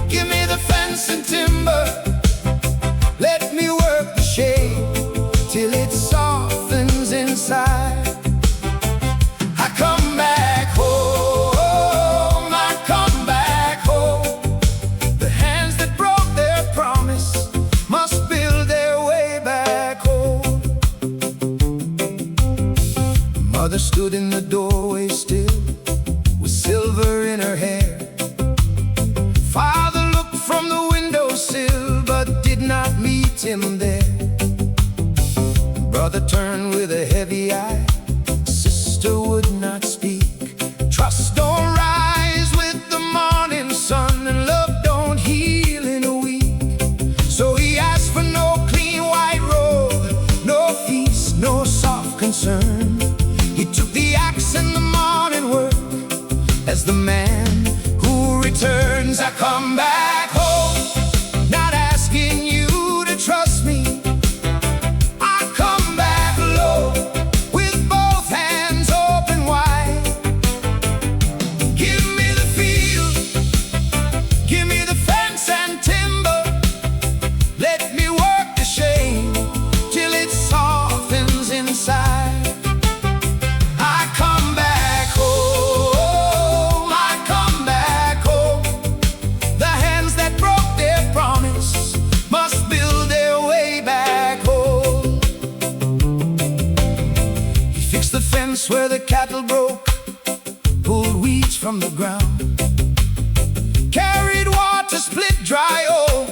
give me the fence and timber. Let me work the shade till it softens inside. I come back home, I come back home. The hands that broke their promise must build their way back home. Mother stood in the doorway still, with silver in her hair. Father looked from the windowsill, but did not meet him there. Brother turned with a heavy eye, sister would not speak. Trust don't rise with the morning sun, and love don't heal in a week. So he asked for no clean white robe, no feast, no soft concern. He took the axe and the morning work as the man who returns. I come back home, not asking you to trust me. I come back low, with both hands open wide. Give me the field, give me the fence and timber. Let me work the shade till it softens inside. I come back home, I come back home. The hands that broke their promise must build their way back home. He fixed the fence where the cattle broke, pulled weeds from the ground, carried water, split dry oak,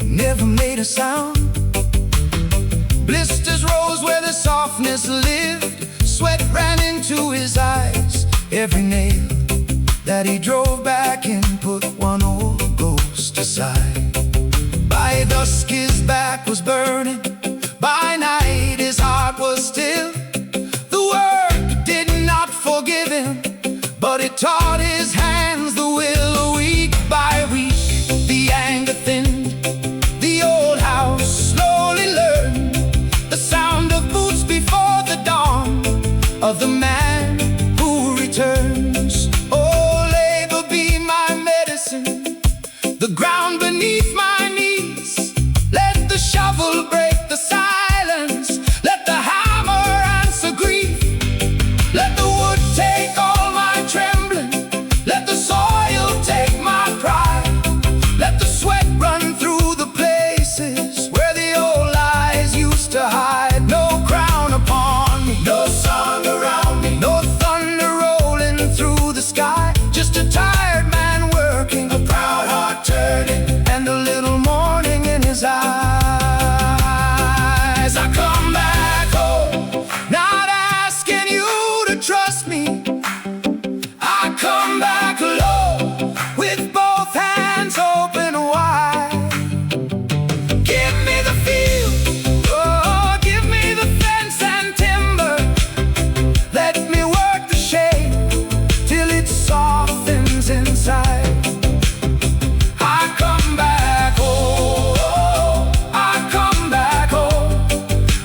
never made a sound. Blisters rose where the softness lived, sweat ran into his eyes. Every nail that he drove back in put one old ghost aside. By dusk his back was burning, by night his heart was still. The work did not forgive him, but it taught his hands the will. Week by week the anger thinned, the old house slowly learned the sound of boots before the dawn of the man who returns. Oh, labor be my medicine, the ground beneath my knees. Let the shovel break the silence, let the hammer answer grief. Let the wood take all my trembling, let the soil take my pride. Let the sweat run through the places where the old lies used to hide. No crown upon me, no song around me, no thunder rolling through the sky. Just a tired man working, a proud heart turning, and a little morning in his eyes. I come back home, not asking you to trust me. I come back low, with both hands open wide. Give me the field, oh, give me the fence and timber. Let me work the shade till it softens inside. I come back home, I come back home.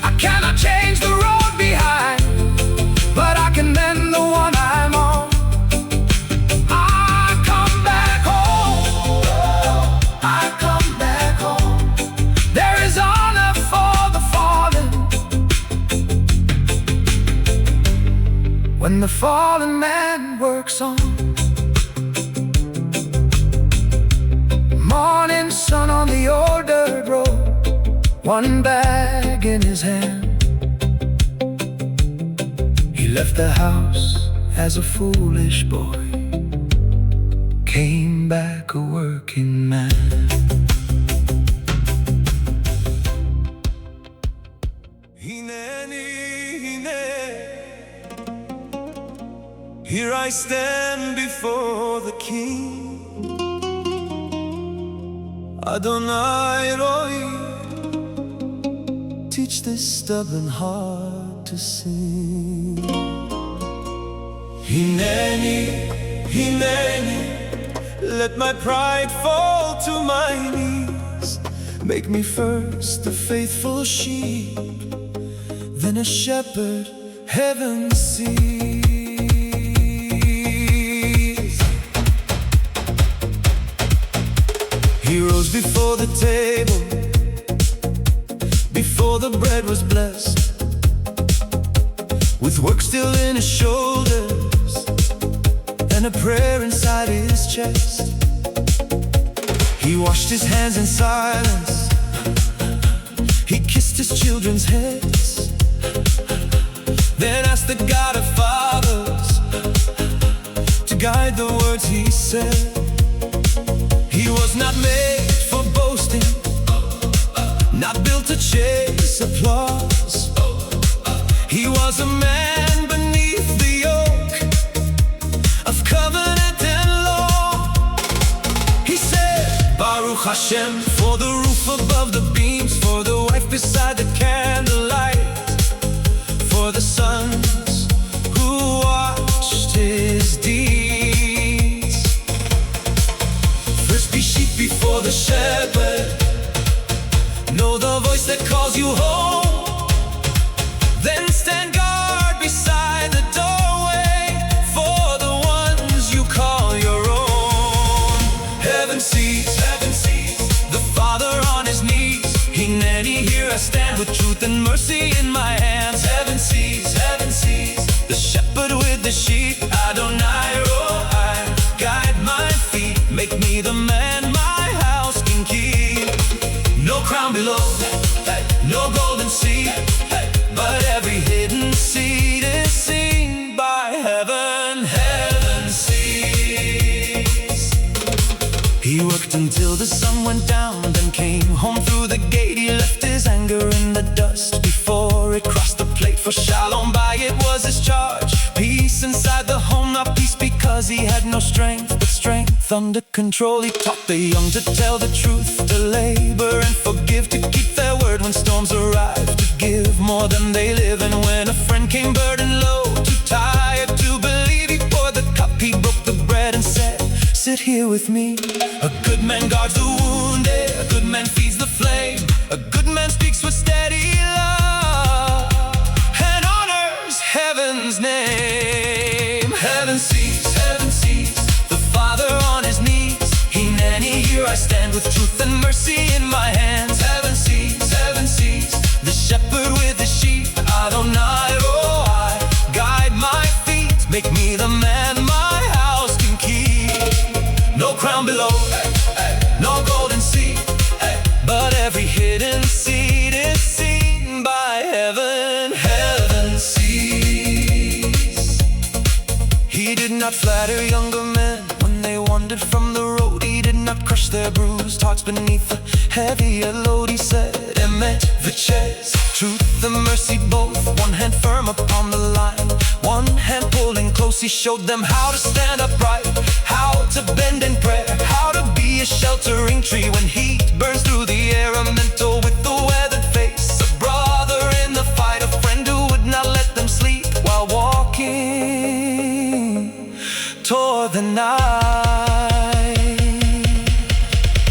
I cannot change the road behind, but I can mend the one I'm on. I come back home, I come back home. There is honor for the fallen when the fallen man works on. Morning sun on the old dirt road, one bag in his hand. left the house as a foolish boy, came back a working man. Here I stand before the King, Adonai Roi, teach this stubborn heart to sing. Hineni, Hineni, let my pride fall to my knees. Make me first a faithful sheep, then a shepherd heaven sees. He rose before the table, before the bread was blessed, with work still in his shoulders and a prayer inside his chest. He washed his hands in silence, he kissed his children's heads, then asked the God of fathers to guide the words he said. He was not made for boasting, not built to chase applause. He was a man beneath the yoke of covenant and law. He said, Baruch Hashem, for the roof above the beams, for the wife beside the candlelight, for the sons who watched his deeds. First be sheep before the shepherd, know the voice that calls you home. Then stand guard beside the doorway for the ones you call your own. Heaven sees the Father on his knees. Hineni, here I stand with truth and mercy in my hands. Heaven sees the shepherd with the sheep. Adonai Roi, guide my feet, make me the man my house can keep. No crown below, no golden seed, but every hidden seed is seen by heaven. Heaven sees. He worked until the sun went down, then came home through the gate. He left his anger in the dust before it crossed the plate. For shalom by it was his charge, peace inside the home, not peace because he had no strength, but strength under control. He taught the young to tell the truth, to labor and forgive, to keep their word when storms arrive, to give more than they live. And when a friend came burdened low, too tired to believe, he poured the cup, he broke the bread and said, sit here with me. A good man guards the wounded, a good man feeds the flame, a good man speaks with steady love and honors heaven's name. Heaven sees the Father on his knees. Hineni, here I stand with truth and mercy in my hands. Heaven sees the shepherd with the sheep. Adonai Roi, guide my feet, make me the man my house can keep. No crown below, no golden seed, but every hidden seed is seen by heaven. Heaven sees. He did not flatter younger men when they wandered from the road. He did not crush their bruised hearts beneath the heavier load. He said, Emet v'ches, truth and mercy both, one hand firm upon the line, one hand pulling close. He showed them how to stand upright, how to bend in prayer, how to be a sheltering tree when heat burns through the air. A mentor with the weathered face, a brother in the fight, a friend who would not let them sleep while walking toward the night.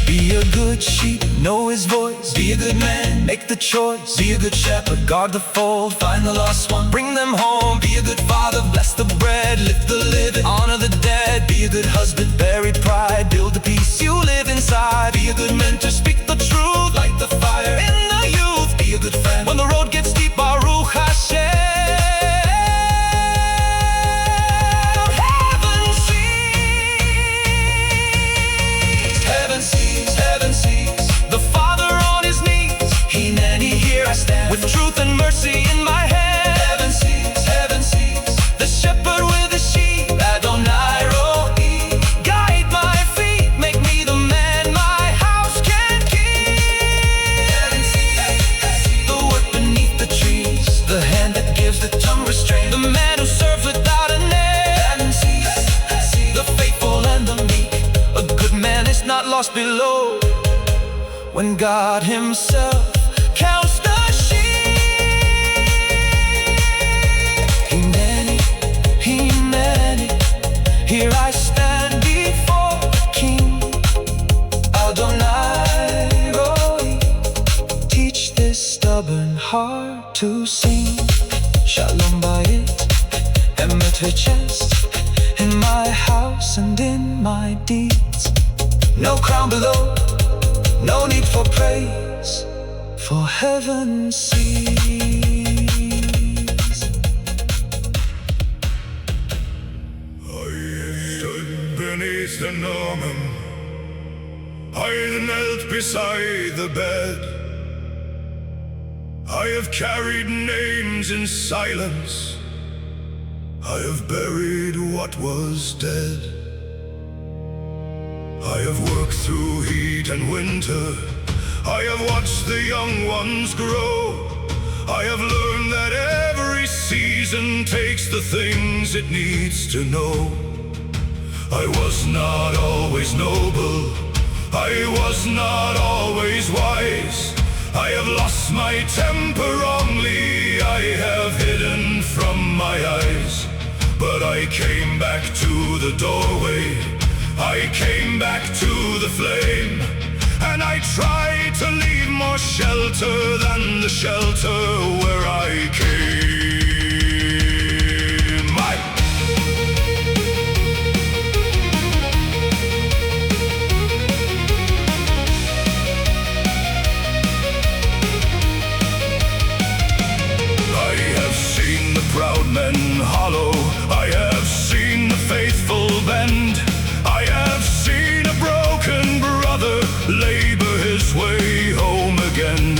Be a good sheep, know his voice, be a good man, make the choice, be a good shepherd, guard the fold, find the lost one, bring them home. Be a good father, bless the bread, lift the living, honor the dead. Be a good husband, bury pride, build the peace you live inside. Be a good mentor, speak the truth, light the fire in the youth. Be a good friend when the road gets steep, Baruch Hashem. Heaven sees the Father on his knees. Hineni, here I stand with truth and mercy in my hand. Heaven sees lost below. When God Himself counts the sheep, He many, here I stand before the King. Adonai Roi, teach this stubborn heart to sing. Shalom bayit, emet v'chest, in my house and in my deeds. No crown below, no need for praise, for heaven sees. I stood beneath the Norman, I knelt beside the bed. I have carried names in silence, I have buried what was dead. I have worked through heat and winter, I have watched the young ones grow. I have learned that every season takes the things it needs to know. I was not always noble, I was not always wise. I have lost my temper wrongly, I have hidden from my eyes. But I came back to the doorway, I came back to the flame, and I tried to leave more shelter than the shelter where I came. I have seen the proud men hollow, I have seen the faithful bend. I have seen a broken brother labor his way home again.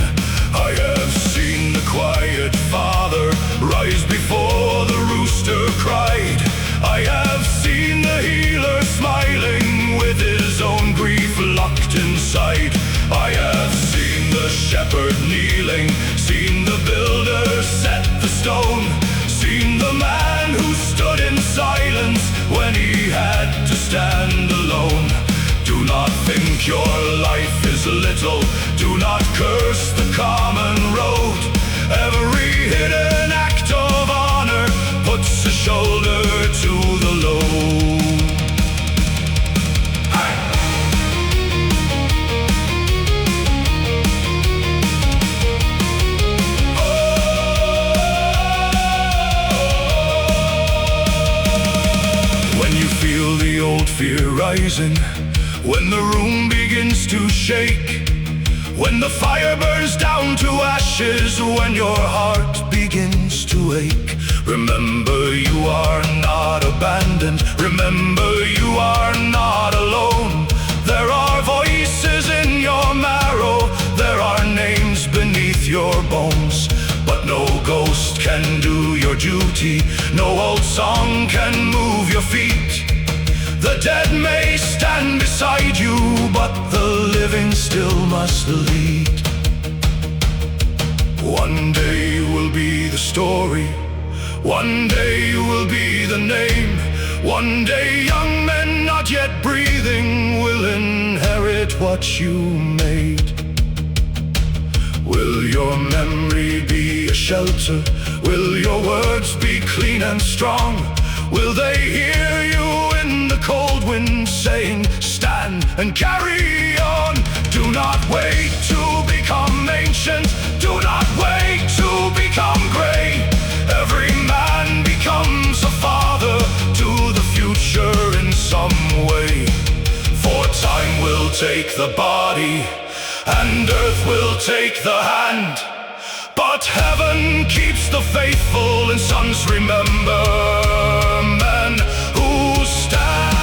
I have seen the quiet father rise before the rooster cried. I have seen the healer smiling with his own grief locked inside. I have seen the shepherd kneeling, seen the builder set the stone, seen the man who stood in silence when he had to stand alone. Do not think your life is little, do not curse the common road. Every hidden act of honor puts a shoulder to the load. Feel the old fear rising, when the room begins to shake, when the fire burns down to ashes, when your heart begins to ache. Remember you are not abandoned, remember you are not alone. There are voices in your marrow, there are names beneath your bones. But no ghost can do your duty, no old song can move your feet. The dead may stand beside you, but the living still must lead. One day you will be the story, one day you will be the name. One day young men not yet breathing will inherit what you made. Will your memory be a shelter? Will your words be clean and strong? Will they hear you in the cold wind saying, stand and carry on? Do not wait to become ancient, do not wait to become gray. Every man becomes a father to the future in some way. For time will take the body, and earth will take the hand, but heaven keeps the faithful, and sons remember men who stand.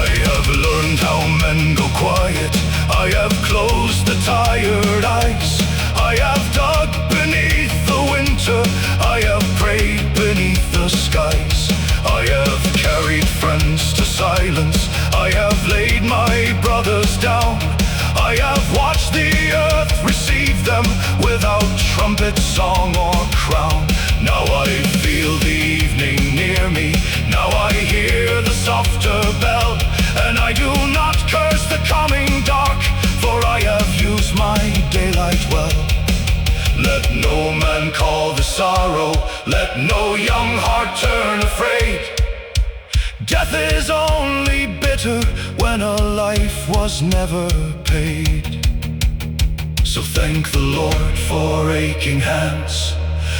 I have learned how men go quiet, I have closed the tired eyes, I have dug beneath the winter, I have prayed beneath the skies. I have carried friends to silence, I have laid my brothers down, I have watched the earth receive them without trumpet, song, or crown. Now I feel the evening near me, now I hear the softer bell, and I do not curse the coming dark, for I have used my daylight well. Let no man call the sorrow, let no young heart turn afraid. Death is only bitter when a life was never paid. So thank the Lord for aching hands,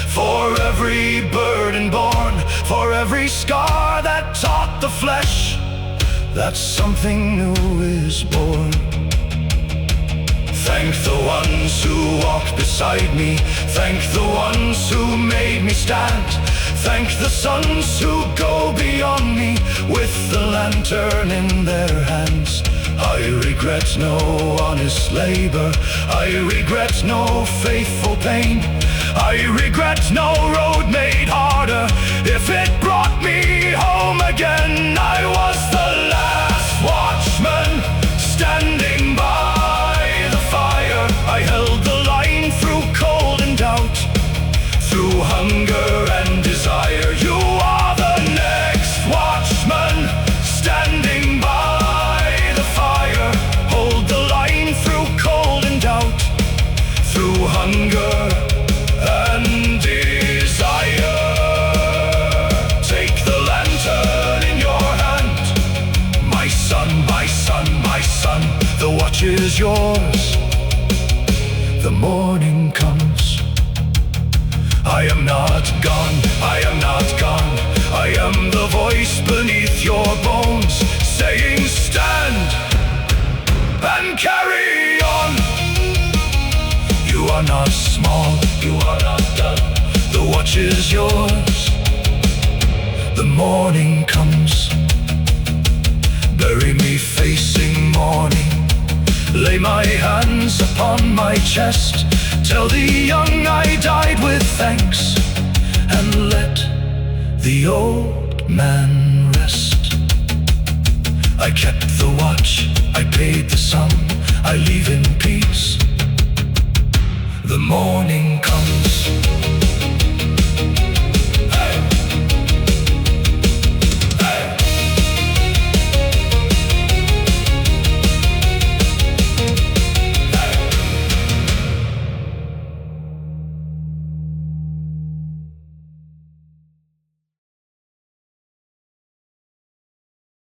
for every burden borne, for every scar that taught the flesh that something new is born. Thank the ones who walked beside me, thank the ones who made me stand, thank the sons who go beyond me with the lantern in their hands. I regret no honest labor, I regret no faithful pain, I regret no road made harder if it brought me home again. I was the last watchman standing by the fire. I held the line through cold and doubt, through hunger and desire. You are the next watchman standing by the fire. Hold the line through cold and doubt, through hunger and desire. Take the lantern in your hand, my son, my son, my son. The watch is yours, the morning comes. I am not gone, I am not gone. I am the voice beneath your bones, saying stand and carry on. You are not small, you are not done. The watch is yours, the morning comes. Bury me facing morning, lay my hands upon my chest. Tell the young I died with thanks, and let the old man rest. I kept the watch, I paid the sum, I leave in peace. The morning comes.